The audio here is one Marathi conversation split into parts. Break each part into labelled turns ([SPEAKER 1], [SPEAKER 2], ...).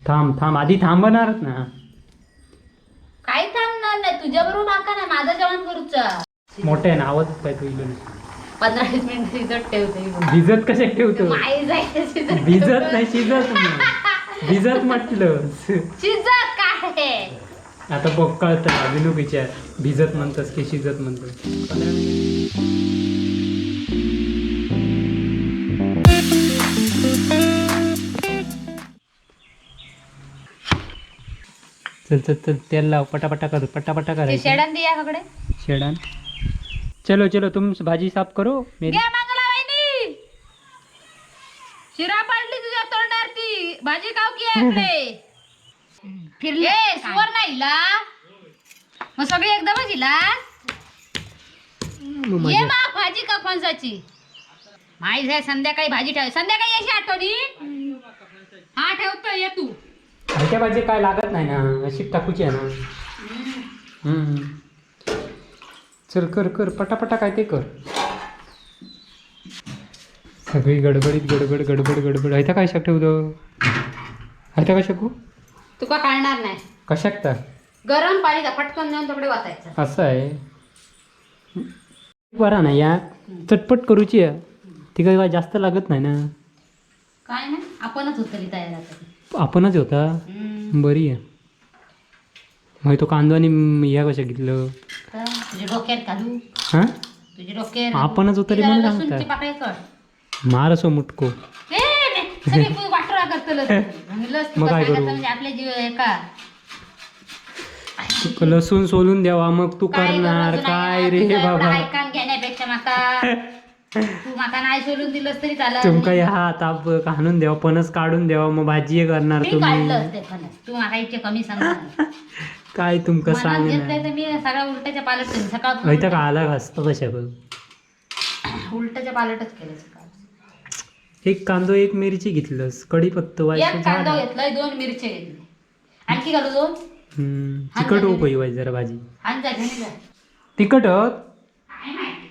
[SPEAKER 1] थांब थांब आधी थांबणारच ना.
[SPEAKER 2] काय थांबणार नाही तुझ्या बरोबर माका ना माझं जेवण करूचा.
[SPEAKER 1] मोठे आहे ना आवाज काय तू इकडे
[SPEAKER 2] 15-20 मिनिट शिजत ठेवते.
[SPEAKER 1] भिजत कशा ठेवतो.
[SPEAKER 2] माई जायचं
[SPEAKER 1] भिजत नाही शिजत नाही. भिजत म्हटलं.
[SPEAKER 2] शिजत काय
[SPEAKER 1] आता बघ कळतं अभिनू विचार भिजत म्हणतस की शिजत म्हणतस. चल चल चल तेल लाव पटापटा कर पटापटा करायचं.
[SPEAKER 2] शेडान दिया कडे
[SPEAKER 1] शेडान चलो चलो तुम भाजी साफ करो मेरी.
[SPEAKER 2] घ्या मंगला वहिनी शिरा पडली तुझ्या तोंडावर ती भाजी काव की इकडे फिरले सुवर नाही ला मग सगळी एकदमच इला ये मा भाजी का फणसाची माई जाय संध्याकाळी भाजी ठेव संध्याकाळी येशी आठवणी हा ठेवतो ये तू
[SPEAKER 1] हलक्या भाजी काय लागत नाही ना अशी टाकूची आहे ना. चल कर कर पटापटा काय ते कर. सगळी गडबडीत गडबड गडबड गडबड हैता काय शक ठेवतो हैता काय शकू
[SPEAKER 2] तुका कळणार नाही
[SPEAKER 1] कशाक तर
[SPEAKER 2] गरम पाणी द्या पटकन नेऊन तिकडे वाचायचं
[SPEAKER 1] असं आहे. बरा ना या चटपट करूची आहे ती काही जास्त लागत नाही ना.
[SPEAKER 2] काय नाही आपणच उतरली तयार
[SPEAKER 1] आपणच होता बरी आहे. मग तो कांदो आणि ह्या कशा घेतलं
[SPEAKER 2] तुझ्या डोक्यात घालू
[SPEAKER 1] हां
[SPEAKER 2] तुझ्या डोक्यात
[SPEAKER 1] आपणच उतरली म्हणून
[SPEAKER 2] लसूणची
[SPEAKER 1] सांगता
[SPEAKER 2] पाकळी कर
[SPEAKER 1] मार असो मुटको.
[SPEAKER 2] वाटरा करतो
[SPEAKER 1] मग काय करू?
[SPEAKER 2] म्हणजे आपल्या जीव आहे का
[SPEAKER 1] लसूण सोलून द्यावा मग तू करणार काय रे बाबा.
[SPEAKER 2] ऐकान घेण्यापेक्षा माका तू माका नाही सोलून दिलंस तरी चालत
[SPEAKER 1] तुमका ह्या ताप हाणून द्यावा पणस काढून द्यावा मग भाजी करणार
[SPEAKER 2] मी
[SPEAKER 1] तुम्ही
[SPEAKER 2] काढलं असते फणस तू माका इतके कमी सांगणार
[SPEAKER 1] काय तुमका
[SPEAKER 2] मनात
[SPEAKER 1] सांग
[SPEAKER 2] घेतलंय तर मी सगळ्या उलट्याच्या पालट केलं सकाळ
[SPEAKER 1] इथं का आला घासतो कशा बघ.
[SPEAKER 2] उलट्याच्या पालटच केलं सकाळ
[SPEAKER 1] एक कांदो एक मिरची घेतलंस कढीपत्ता
[SPEAKER 2] एक
[SPEAKER 1] व्हायचं
[SPEAKER 2] कांदा
[SPEAKER 1] झाड.
[SPEAKER 2] घेतलाय 2 मिरच्या घेतली आणखी घालू 2
[SPEAKER 1] तिखट होऊ पाहिजे जरा भाजी
[SPEAKER 2] आणि जा घेणे जा
[SPEAKER 1] तिखट
[SPEAKER 2] काय माहिती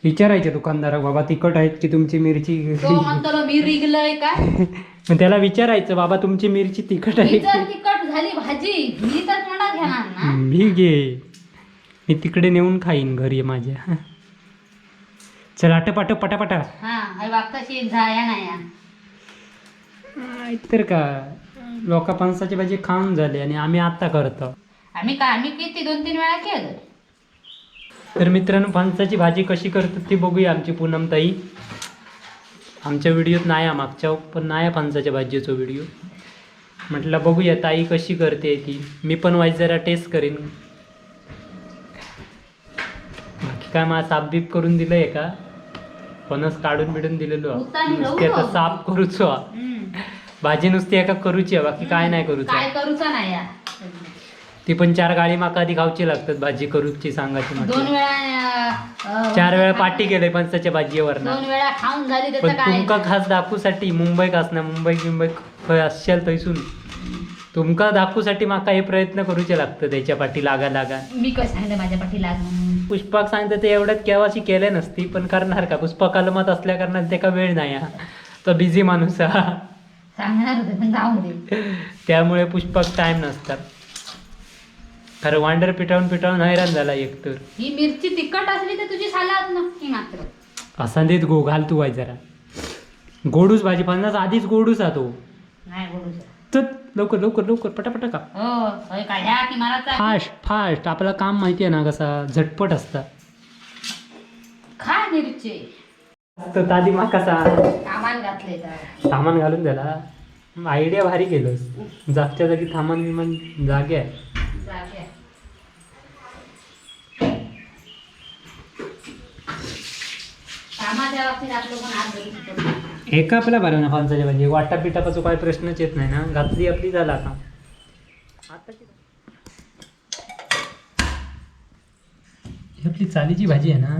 [SPEAKER 1] विचारायचे दुकानदाराक बाबा तिखट आहेत की तुमची मिरची.
[SPEAKER 2] तो म्हणतो मी रिगलय काय
[SPEAKER 1] मग त्याला विचारायचं बाबा तुमची मिरची तिखट आहे
[SPEAKER 2] ही जर तिखट झाली भाजी मी तर तोंडात घेणार ना
[SPEAKER 1] मी घे मी तिकडे नेऊन खाईन घरी माझ्या. चल आटपाट पटापटा
[SPEAKER 2] हा हे वागताशी जाया नाही
[SPEAKER 1] तर का लोक फणसाची भाजी खाऊन झाली आणि आम्ही आता करतो.
[SPEAKER 2] आम्ही किती 2-3 वेळा केलं.
[SPEAKER 1] तर मित्रांनो फणसाची भाजी कशी करतात ती बघूया आमची पूनमताई. आमच्या व्हिडिओत नाही मागच्या पण नाही फणसाच्या भाजीचा व्हिडिओ म्हटलं बघूया ताई कशी करते ती. मी पण वाईज जरा टेस्ट करेन. बाकी काय मला साफ बीप करून दिलंय का फणस काढून बिडून दिलेलो नुसती आता साफ करूच भाजी नुसती एका करूची बाकी काय नाही करूच.
[SPEAKER 2] काय करूचा नाही या
[SPEAKER 1] ती पण 4 गाळी माका आधी खाऊची लागतात भाजी करूची सांगायची
[SPEAKER 2] 2
[SPEAKER 1] म्हटलं.
[SPEAKER 2] वेळा
[SPEAKER 1] 4 वेळा पाठी गेले फणसाच्या भाजीवर
[SPEAKER 2] 2 वेळा खाऊन झाली
[SPEAKER 1] पण
[SPEAKER 2] त्याचं काय
[SPEAKER 1] तुमका खास दाखवूसाठी मुंबई कास ना मुंबई खंय असशाल थंयसून तुमका दाखवूसाठी माका हे प्रयत्न करूचे लागतं त्याच्या पाठी लागा लागा.
[SPEAKER 2] मी कसं सांगितलं माझ्या पाठी लागून
[SPEAKER 1] पुष्पाक सांगतं ते एवढ्यात केव्हाशी केले नसती पण करणार का पुष्पा कलमात असल्या कारणाने त्याका वेळ नाही हा तो बिझी माणूस हा
[SPEAKER 2] सांगणार होते पण जाऊ दे
[SPEAKER 1] त्यामुळे पुष्पाक टाइम नसतात. खरं वांडर पिटाळून हैराण झाला एकतर.
[SPEAKER 2] ही मिरची तिखट असली तर तुझी सालात नक्की मात्र
[SPEAKER 1] असा देत गो घाल तू वाय जरा गोडूस भाजी फणस आधीच गोडूस हा तो.
[SPEAKER 2] नाही बोलू
[SPEAKER 1] तर लवकर लवकर लवकर पटापटा का
[SPEAKER 2] हो होय काय ह्या की मला
[SPEAKER 1] फास्ट फास्ट आपलं काम माहिती आहे ना कसा झटपट असता.
[SPEAKER 2] खा मिरची
[SPEAKER 1] तर आधी मग कसा
[SPEAKER 2] सामान घातले तर
[SPEAKER 1] सामान घालून द्याला आयडिया भारी केलंस जागच्या जागी सामान विमान जागे आहे.
[SPEAKER 2] जागे. कामाच्या बाबतीत आपलं पण आज बघितलं
[SPEAKER 1] एका आपला बरं ना फणसाच्या भाजी वाटा पिठापासून काही प्रश्नच येत नाही ना घातली आपली झाला का आता ही आपली चालीची भाजी आहे ना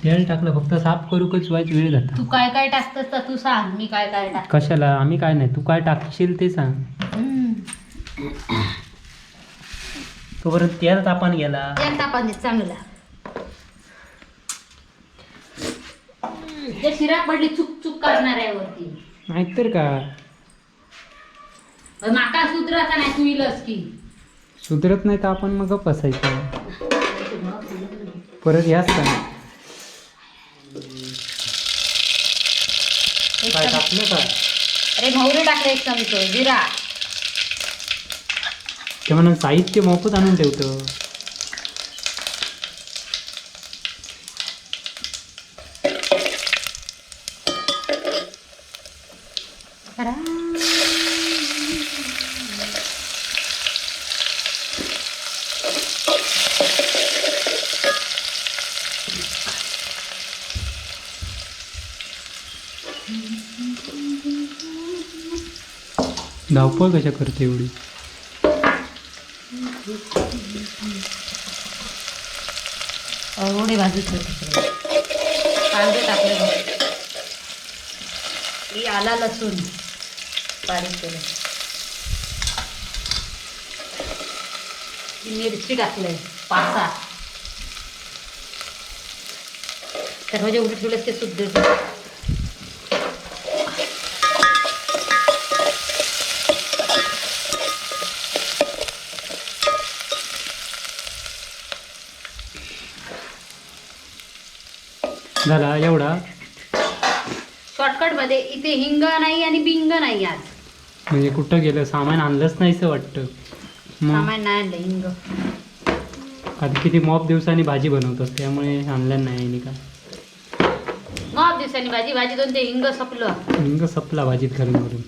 [SPEAKER 1] तेल टाकलं फक्त साफ करू कच व्हायच वेळ जाता.
[SPEAKER 2] तू काय काय टाकतस तर तू सांग मी काय काय टाक
[SPEAKER 1] कशाला आम्ही काय नाही तू काय टाकशील ते सांग. तोपर्यंत तेल तापान गेला
[SPEAKER 2] तेल तापण दे चांगला ते शिरा पडली चुक चुक करणार आहे वरती
[SPEAKER 1] नाहीतर का
[SPEAKER 2] माका सुधराचा नाही तू इलस की
[SPEAKER 1] सुधरत नाही तर आपण मग गप्प बसायचं परत याच का काय टाकलं काय
[SPEAKER 2] अरे मोहरी टाकले एक चमचो जिरा
[SPEAKER 1] ते म्हणून साहित्य मोफत आणून ठेवतं धावपळ कशा करते एवढी
[SPEAKER 2] एवढी भाजी कांदे टाकले बघ ही आला लसूण बारीक केलं ही मिरची टाकले 5-6 सर्व जेवढे ठेवले ते सुद्धा
[SPEAKER 1] झाला एवढा
[SPEAKER 2] शॉर्टकट मध्ये इथे हिंग नाही आणि बिंग नाही आज
[SPEAKER 1] म्हणजे कुठं गेलं सामान आणलंच नाही असं वाटतं मग
[SPEAKER 2] सामान नाही आणलं हिंग
[SPEAKER 1] आता किती मॉप दिवसांनी भाजी बनवतोस त्यामुळे आणलं नाही आणि काय
[SPEAKER 2] 9 दिवसांनी भाजी भाजी दोन ते हिंग संपलं
[SPEAKER 1] हिंग सपला भाजीत घालून घालून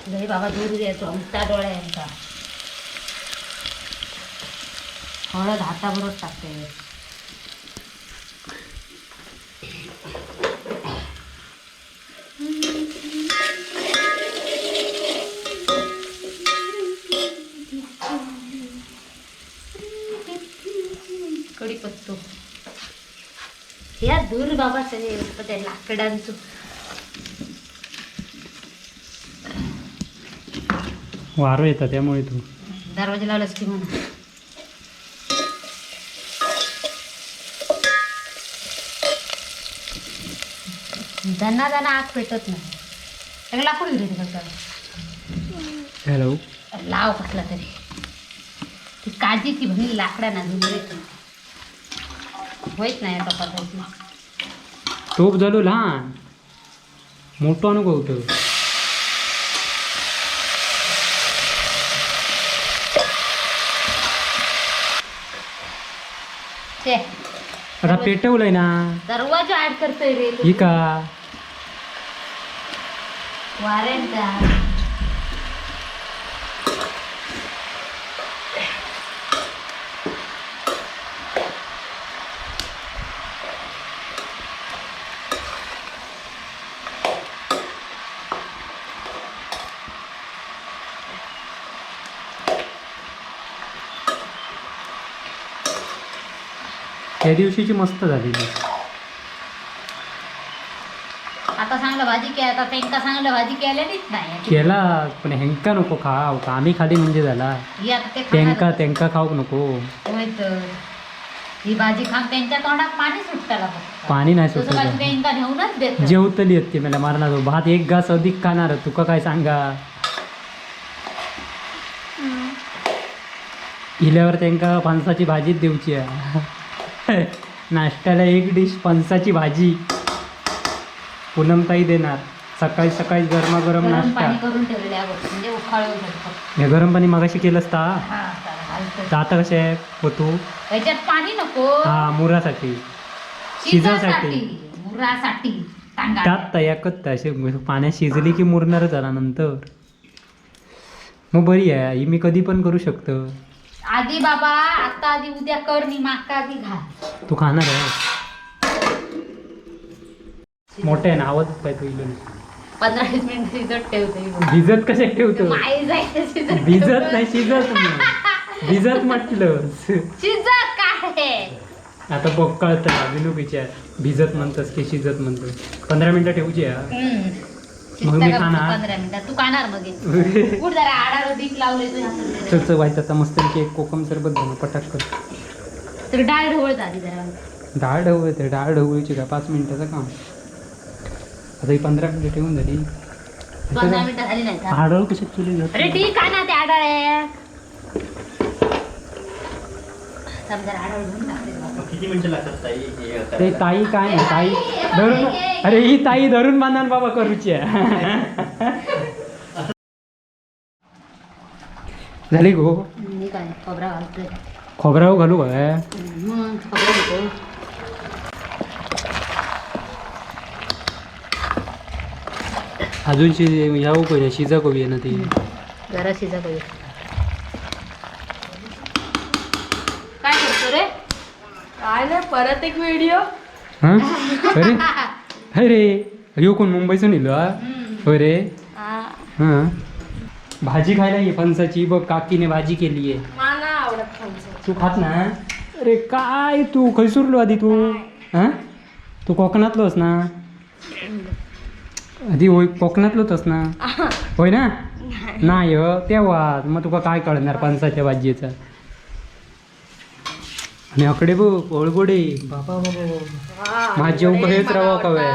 [SPEAKER 2] लई बाबा दूर द्यायचो आमचा डोळा यांचा हळद हाताबरोबर टाकते कढीपत्तो या दूर बाबा सगळे त्या लाकडांचं
[SPEAKER 1] वारं येतं त्यामुळे तू
[SPEAKER 2] दरवाजा लावलास की म्हणा त्यांना आग पेटत नाही त्याला लाकूड घेते फक्त
[SPEAKER 1] हॅलो
[SPEAKER 2] लाव कसला तरी ती काजी ती बहिणी लाकडा ना झुंबरेची होईत नाही आता पद्धती
[SPEAKER 1] तोप झालो लहान मोठं नको होतं
[SPEAKER 2] ते
[SPEAKER 1] आता पेटवलंय ना
[SPEAKER 2] दरवाजा ऍड करतोय रे
[SPEAKER 1] ही का
[SPEAKER 2] वाऱ्यांचा
[SPEAKER 1] त्या दिवशीची मस्त झालेली
[SPEAKER 2] आता सांगलं भाजी केला आता त्यांका सांगलं भाजी केलेलीच नाही
[SPEAKER 1] केला पण हेंका नको खाव का आम्ही खाली म्हणजे झाला
[SPEAKER 2] ही आता ते
[SPEAKER 1] त्यांका
[SPEAKER 2] खाणारच.
[SPEAKER 1] त्यांका खाऊक नको
[SPEAKER 2] होय तर ही भाजी खाऊन त्यांच्या तोंडात पाणी सुटताला फक्त
[SPEAKER 1] पाणी नाही
[SPEAKER 2] तसं भाजी
[SPEAKER 1] सुटत
[SPEAKER 2] त्यांका नेऊनच देत
[SPEAKER 1] जेवतली येते मला मारणार भात एक घास अधिक खाणार तुका काय सांगा इल्यावर त्यांका फणसाची भाजीच देऊची आहे नाश्त्याला एक डिश फणसाची भाजी पूनमताई देणार सकाळी सकाळी गरमागरम
[SPEAKER 2] गरम
[SPEAKER 1] नाश्ता
[SPEAKER 2] पाणी करून ठेवल्यावर म्हणजे उखाळून ठेवतो
[SPEAKER 1] हे गरम पाणी मागाशी केलंस ता
[SPEAKER 2] हा चालेल.
[SPEAKER 1] तर आता कसे आहे पोतू
[SPEAKER 2] ह्याच्यात पाणी नको
[SPEAKER 1] हा मुरासाठी
[SPEAKER 2] शिजासाठी
[SPEAKER 1] शिजासाठी.
[SPEAKER 2] मुरासाठी टांगा
[SPEAKER 1] त्यात तयाकत असे पाण्यात शिजली की मुरणारच झाला नंतर मग बरी आहे ही मी कधी पण करू शकतो
[SPEAKER 2] आधी बाबा आता आधी उद्या कर नी माका आधी घाल
[SPEAKER 1] तू खाणार आहे मोठे आहे ना आवाज काय तू इलो
[SPEAKER 2] 15-20 मिनिट शिजत ठेवते
[SPEAKER 1] भिजत कसे ठेवतो
[SPEAKER 2] माई जायचं शिजत
[SPEAKER 1] भिजत
[SPEAKER 2] ठेवतो.
[SPEAKER 1] नाही शिजत नाही भिजत म्हटलं
[SPEAKER 2] शिजत काय
[SPEAKER 1] आता बघ कळतं ना विनू विचार भिजत म्हणतस की शिजत म्हणतो 15 मिनिटं ठेवूची मग मी खाणार
[SPEAKER 2] 15 मिनिटात तू खाणार मग कुठ जरा आडाला दीप लावले तू हातात.
[SPEAKER 1] चलचं व्हायचं आता मस्त एक कोकम सरबत बनव पटाक कर
[SPEAKER 2] तर डाळ ढवळत आधी जरा
[SPEAKER 1] डाळ ढवळते डाळ ढवळीची का 5 मिनिटाचं काम आता ही 15 मिनिटं ठेवून झाली
[SPEAKER 2] पंधरा मिनिटं झाली नाही का?
[SPEAKER 1] आडळ कशात चुली
[SPEAKER 2] अरे ठीक आहे ना ते आढळ समजा आढळ घेऊन टाकते.
[SPEAKER 3] किती मिनिटं लागतात ताई हे
[SPEAKER 1] ते
[SPEAKER 3] करायला?
[SPEAKER 1] ताई काय नाही ताई धरून अरे ही ताई धरून बांधान बाबा करूची आहे. झाली गो
[SPEAKER 2] मी काय खोबरा घालतोय.
[SPEAKER 1] खोबराव घालू काय
[SPEAKER 2] मग खोबरा घेतो.
[SPEAKER 1] अजून ह्याव करूया शिजा करूया ना ती
[SPEAKER 2] जरा शिजा करूया. काय करतो रे?
[SPEAKER 4] काय नाही परत एक व्हिडिओ.
[SPEAKER 1] हां अरे अरे ह्यो कोण मुंबईसून येलो हा होय रे हां भाजी खायला ये फणसाची बघ काकीने भाजी केली आहे.
[SPEAKER 4] मला आवडत फणस.
[SPEAKER 1] तू खात ना अरे काय तू खैसूरलो आधी तू हां तू कोकणातलोस ना आधी होय कोकणातलोच ना होय ना नाही हो तेव्हा मग तुका काय कळणार फणसाच्या भाजीचं. आणि अकडे बघ ओळगोडे बाबा बाबा माझे हेच रवा कवे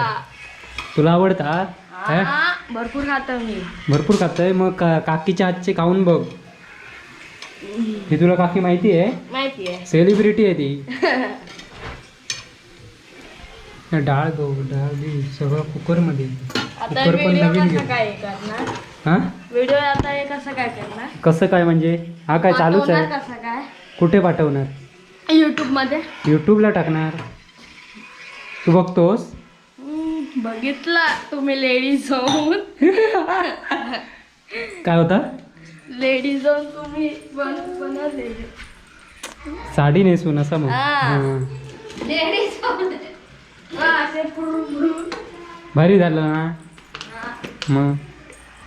[SPEAKER 1] तुला आवडतात हा?
[SPEAKER 4] भरपूर खातो मी.
[SPEAKER 1] भरपूर खातोय मग काकीच्या हातचे खाऊन बघ. ही तुला काकी माहिती आहे
[SPEAKER 4] माहितीये.
[SPEAKER 1] सेलिब्रिटी आहे ती. डाळ गो डाळ बी सगळं कुकरमध्ये
[SPEAKER 4] आता
[SPEAKER 1] कुकर पण
[SPEAKER 4] व्हिडिओ
[SPEAKER 1] नवीन
[SPEAKER 4] कसं
[SPEAKER 1] घे
[SPEAKER 4] काय करणार?
[SPEAKER 1] हां
[SPEAKER 4] व्हिडिओ आता हे कसं काय करणार?
[SPEAKER 1] कसं काय म्हणजे हा काय चालूच
[SPEAKER 4] पाठवणार
[SPEAKER 1] आहे
[SPEAKER 4] कसं काय?
[SPEAKER 1] कुठे पाठवणार
[SPEAKER 4] YouTube मध्ये.
[SPEAKER 1] यूट्यूबला टाकणार तू बघतोस
[SPEAKER 4] बघितला तुम्ही लेडीज होऊन.
[SPEAKER 1] काय होता
[SPEAKER 4] लेडीज होऊन तुम्ही बनवले.
[SPEAKER 1] साडी नेसून असं मग
[SPEAKER 4] हा.
[SPEAKER 1] हां.
[SPEAKER 2] लेडीज
[SPEAKER 4] असे फुरून
[SPEAKER 1] भारी झालं ना मग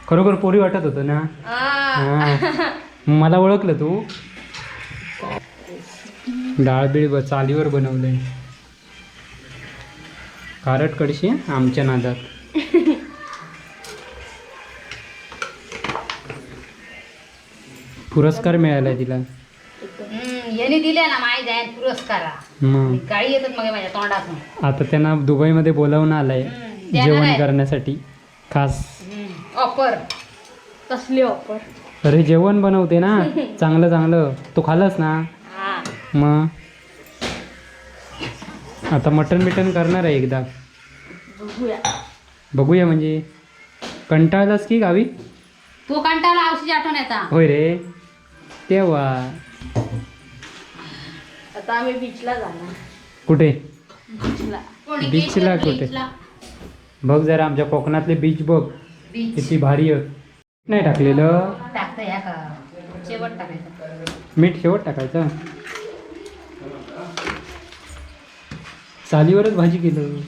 [SPEAKER 1] खरोखर पोरी वाटत होतं ना हां. मला ओळखलं तू डाळ बीळ चालीवर बनवलंय खारट कडशी आमच्या नादात. पुरस्कार मिळाला तिला
[SPEAKER 2] यांनी दिल्या ना माहीत आहे पुरस्कार.
[SPEAKER 1] मग
[SPEAKER 2] गाळी येतात मग माझ्या तोंडातून.
[SPEAKER 1] आता त्यांना दुबईमध्ये बोलावून आलंय
[SPEAKER 2] देणार
[SPEAKER 1] जेवण
[SPEAKER 2] आहे.
[SPEAKER 1] करण्यासाठी खास.
[SPEAKER 2] ऑफर.
[SPEAKER 4] कसली ऑफर.
[SPEAKER 1] अरे जेवण बनवते ना चांगलं चांगलं तू खाल्लंस ना
[SPEAKER 4] हा
[SPEAKER 1] मग आता मटन बिटन करणार आहे एकदा
[SPEAKER 4] बघूया.
[SPEAKER 1] बघूया म्हणजे कंटाळलास की गावी
[SPEAKER 2] तू कंटाळला औषधी आठवण येता.
[SPEAKER 1] होय रे तेव्हा
[SPEAKER 4] आता आम्ही बीचला जाणार.
[SPEAKER 1] कुठे
[SPEAKER 4] बीचला.
[SPEAKER 2] कोणी
[SPEAKER 1] बीचला
[SPEAKER 2] गेलं
[SPEAKER 1] कुठे?
[SPEAKER 2] बीचला?
[SPEAKER 1] बघ जरा आमच्या कोकणातले बीच बघ
[SPEAKER 2] बीच.
[SPEAKER 1] किती भारी आहे. नाही टाकलेलं
[SPEAKER 2] टाकतं या का शेवट टाकायचं.
[SPEAKER 1] मीठ शेवट टाकायचं चालीवरच भाजी केलं.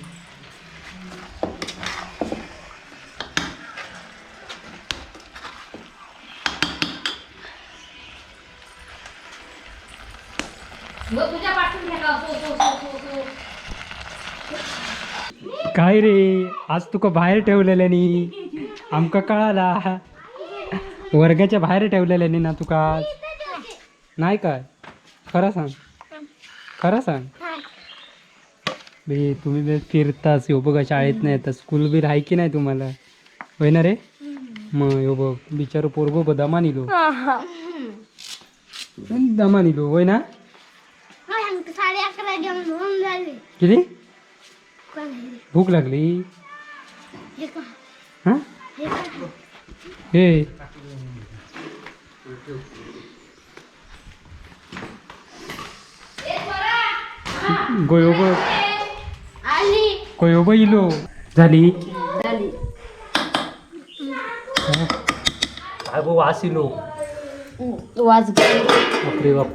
[SPEAKER 2] मग तुझ्या पाठवून घ्या का? सो.
[SPEAKER 1] काय रे आज तुका बाहेर ठेवलेल्यानी आमका कळाला वर्गाच्या बाहेर ठेवलेल्यानी ना तुका आज. नाही काय खरं सांग खरं सांग बे तुम्ही बे फिरताच हो बघा शाळेत नाही येतात स्कूल बी आहे की नाही तुम्हाला होय ना रे मग हो बघ बिचारो पोरगो ब दमा निलो दमा निलो होय ना
[SPEAKER 4] 11:30
[SPEAKER 1] किती भूक लागली हां हे गोयोब गोयोब इलो झाली
[SPEAKER 4] झाली.
[SPEAKER 1] अगो वास इलो
[SPEAKER 4] वाज
[SPEAKER 1] बापरे बाप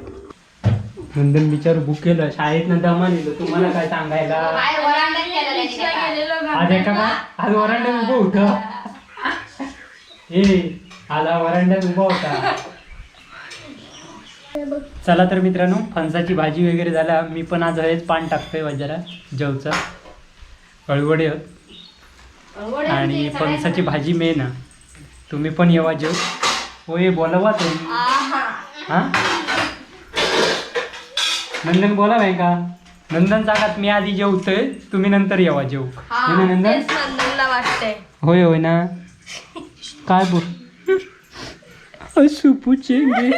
[SPEAKER 1] नंदन बिचारू भूक केलं शाळेत नंतर दमा निलो तुम्हाला काय सांगायला
[SPEAKER 2] बाहेर वरांड्यात केलेलं
[SPEAKER 4] बीचला
[SPEAKER 2] नाही का?
[SPEAKER 4] गेलेलो
[SPEAKER 1] आज एका का आज वरांड्यात उभं होतं हे आला वरांड्यात उभा होता. चला तर मित्रांनो फणसाची भाजी वगैरे झाला मी पण आज हळद पान टाकतोय बाजारा जेवचा अळवडे आणि फणसाची भाजी मेन तुम्ही पण येवा जेव होय बोलावा तुम्ही हां नंदन बोला का नंदन सांगात मी आधी जेवतोय तुम्ही नंतर येवा जेव
[SPEAKER 2] हा,
[SPEAKER 1] है ना नंदन
[SPEAKER 4] तेच नंदनला वाटतंय.
[SPEAKER 1] होय होय ना काय बोल असू पूछेंगे.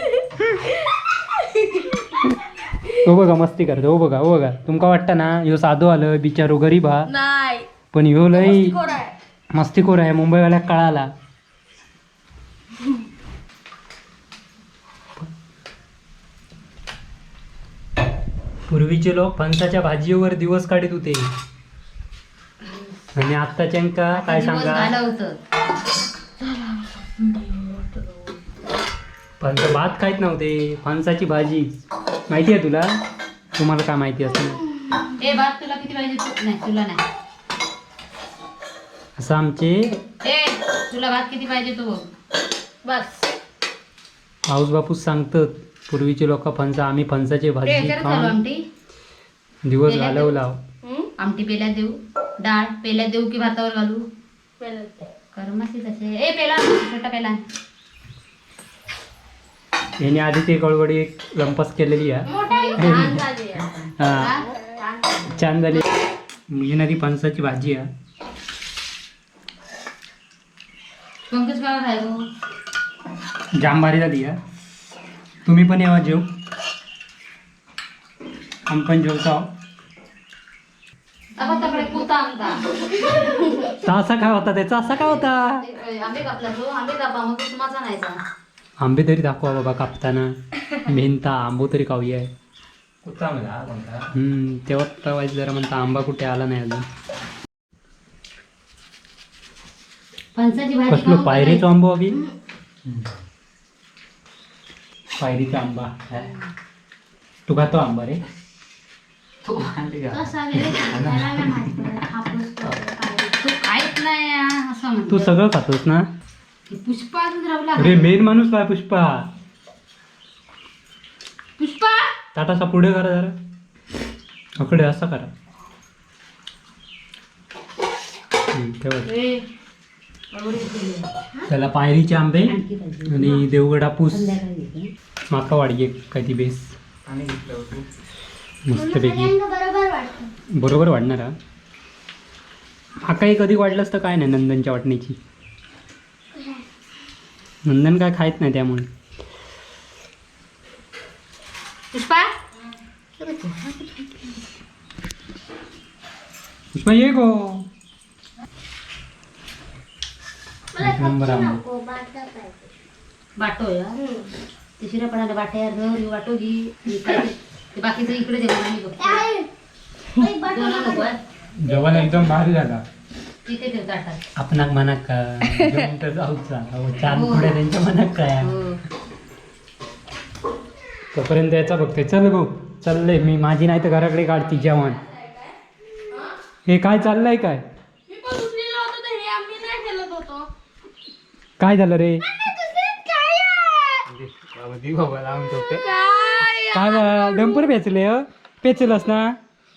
[SPEAKER 1] हो बघा मस्ती करतो. हो बघा तुमका वाटतं ना ह्यो साधू आलं बिचारो गरीब हा,
[SPEAKER 4] नाही
[SPEAKER 1] पण ह्यो लय
[SPEAKER 4] मस्तीखोर आहे.
[SPEAKER 1] मस्तीखोर आहे. मुंबईवाल्याक कळाला. पूर्वीचे लोक फणसाच्या भाजीवर दिवस काढत होते आणि आत्ताच्यांका काय
[SPEAKER 2] दिवस
[SPEAKER 1] सांगा,
[SPEAKER 2] घालवतं.
[SPEAKER 1] फणस भात खायत नव्हते, फणसाची भाजी. माहिती आहे तुला? तुम्हाला काय माहिती असं?
[SPEAKER 2] ए भात तुला किती पाहिजे? नाही तुला नाही.
[SPEAKER 1] असं आमचे
[SPEAKER 2] ए तुला भात किती पाहिजे तू बघ.
[SPEAKER 4] बस
[SPEAKER 1] आऊस बापूस सांगतात पूर्वीचे लोक आम्ही फणसाची भाजी
[SPEAKER 2] ह्याच्यात घालू
[SPEAKER 1] खाऊन
[SPEAKER 2] आमटी.
[SPEAKER 1] दिवस घालवला.
[SPEAKER 2] आमटी पेल्यात देऊ, डाळ पेल्यात देऊ की भातावर घालू?
[SPEAKER 4] पहिलं
[SPEAKER 2] कर्माशी तसे. ए पेला छोटा पेला.
[SPEAKER 1] याने आधी ते गडबडी लंपस केलेली आहे.
[SPEAKER 4] छान झाली आहे.
[SPEAKER 1] हा, छान झाली. ही नदी फणसाची भाजी आहे.
[SPEAKER 2] पंकज बाबा खाय गो.
[SPEAKER 1] जाम भारी झाली आहे. तुम्ही पण यावा जेव. आम्ही पण जेवतो.
[SPEAKER 2] आपण तकडे कुता आमचा.
[SPEAKER 1] असा काय होता त्याचा? असा काय होता?
[SPEAKER 2] आंबे कापला तो. आंबे कापा मग तुम्हाला नाही जा.
[SPEAKER 1] आंबे तरी दाखवा बाबा कापताना. मेहनता आंबो तरी खाऊया. तेव्हा तवायचं जरा म्हणता आंबा कुठे आला नाही अजून.
[SPEAKER 2] फणसाची भाजी
[SPEAKER 1] कसलो
[SPEAKER 2] खाऊ
[SPEAKER 1] पायरीचो आंबो अभि. पायरीचा आंबा. तू खातो आंबा रे?
[SPEAKER 4] कसं आहे रे? त्याला नाही माहिती. हापूस पाहिजे.
[SPEAKER 2] तू खायच नाही असं
[SPEAKER 1] तू
[SPEAKER 2] म्हणतो.
[SPEAKER 1] सगळं खातोस ना?
[SPEAKER 2] पुष्पा अजून रावला.
[SPEAKER 1] अरे मेन माणूस काय पुष्पा.
[SPEAKER 2] पुष्पा
[SPEAKER 1] ताटासा पुढे करा जरा. अकडे असा करा. तेव्हा
[SPEAKER 2] ए,
[SPEAKER 1] त्याला पायरीचे आंबे
[SPEAKER 2] आणखी पाहिजे.
[SPEAKER 1] आणि देवगड हापूस
[SPEAKER 2] संध्याकाळी देते.
[SPEAKER 1] माका वाढी काय ती बेस मस्तपैकी
[SPEAKER 4] बरोबर वाटतं.
[SPEAKER 1] बरोबर वाढणार हा. माकाही कधी वाढलं असतं काय नाही नंदनच्या वाटणीची. नंदन काय खायत नाही त्यामुळे.
[SPEAKER 2] पुष्पा
[SPEAKER 1] पुष्पा ये गो.
[SPEAKER 4] मला
[SPEAKER 1] एक नंबर
[SPEAKER 4] कच्ची
[SPEAKER 1] आंबा.
[SPEAKER 4] नको, बाटा पाहिजे.
[SPEAKER 2] बाटो यार. ते शिरापणाला बाट्यावर धर वाटो घे. ते बाकीचं इकडे देऊ आम्ही बघतो.
[SPEAKER 4] आहे. एक बाटा
[SPEAKER 2] दोन नको
[SPEAKER 4] नको.
[SPEAKER 2] आहे.
[SPEAKER 1] जेवण एकदम भारी झाला.
[SPEAKER 2] तिथे ठेव ताटात.
[SPEAKER 1] आपणाक मनाक का जेवण तर जाऊचा चांद पुढे त्यांच्या मनाक काय.
[SPEAKER 2] हो.
[SPEAKER 1] तोपर्यंत याचा बघते. चल गो चाललंय मी. माझी नाही तर घराकडे काढती जेवण. हे काय चाललंय काय?
[SPEAKER 4] मी पण उचलेलं होतं तर हे आम्ही नाही खेळत होतो.
[SPEAKER 1] काय झालं रे? काय डंपर पेचले? पेचलस ना?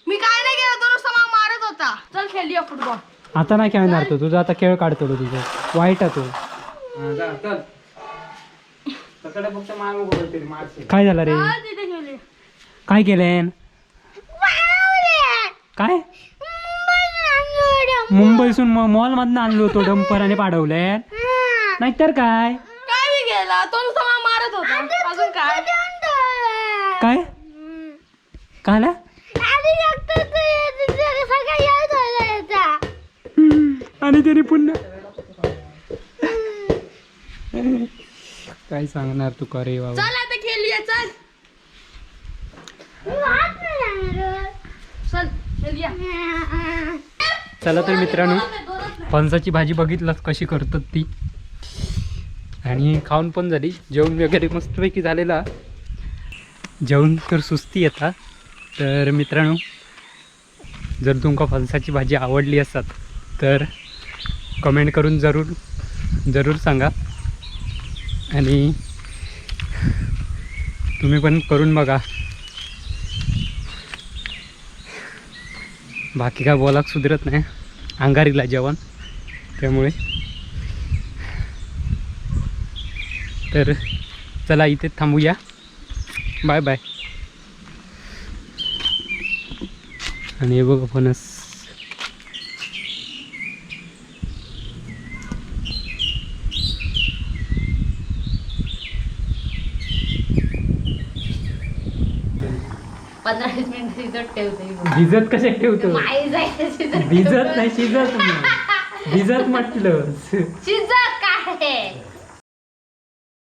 [SPEAKER 4] मी काय नाही केलं तो नुसता मला मारत होता. चल खेळूया फुटबॉल.
[SPEAKER 1] आता नाही खेळणार तो. तुझा आता खेळ काढतो तो तुझं. वाईट आहे तो. काय झालं रे?
[SPEAKER 4] तिथे खेळूया.
[SPEAKER 1] काय केलं? काय मुंबईसून मॉल मधनं आणलो होतो डंपर आणि पाडवलंय. नाहीतर काय.
[SPEAKER 4] काय मी गेला तो नुसता मला मारत होता. अजून काय
[SPEAKER 1] काय काय ना? आणि तरी पुन्हा काय सांगणार तू का रे बाबा.
[SPEAKER 4] चल आता खेळूया. चल चल खेळूया.
[SPEAKER 1] चला तर मित्रांनो फणसाची भाजी बघितलंच कशी करतात ती. आणि खाऊन पण झाली. जेवण वगैरे मस्तपैकी झालेला. जेवण तर सुस्ती येतात. तर मित्रांनो जर तुमका फणसाची भाजी आवडली असतात तर कमेंट करून जरूर सांगा. आणि तुम्ही पण करून बघा. बाकी काय बोलाक सुधरत नाही. अंगारीला जेवण त्यामुळे. तर चला इथे थांबूया. Bye bye. आणि हे बघा फणस.
[SPEAKER 2] 15-20 मिनिट शिजत ठेवते
[SPEAKER 1] भिजत कशा ठेवतो
[SPEAKER 2] माई जायचं शिजत
[SPEAKER 1] भिजत नाही शिजत मग. भिजत म्हटलं
[SPEAKER 2] शिजत काय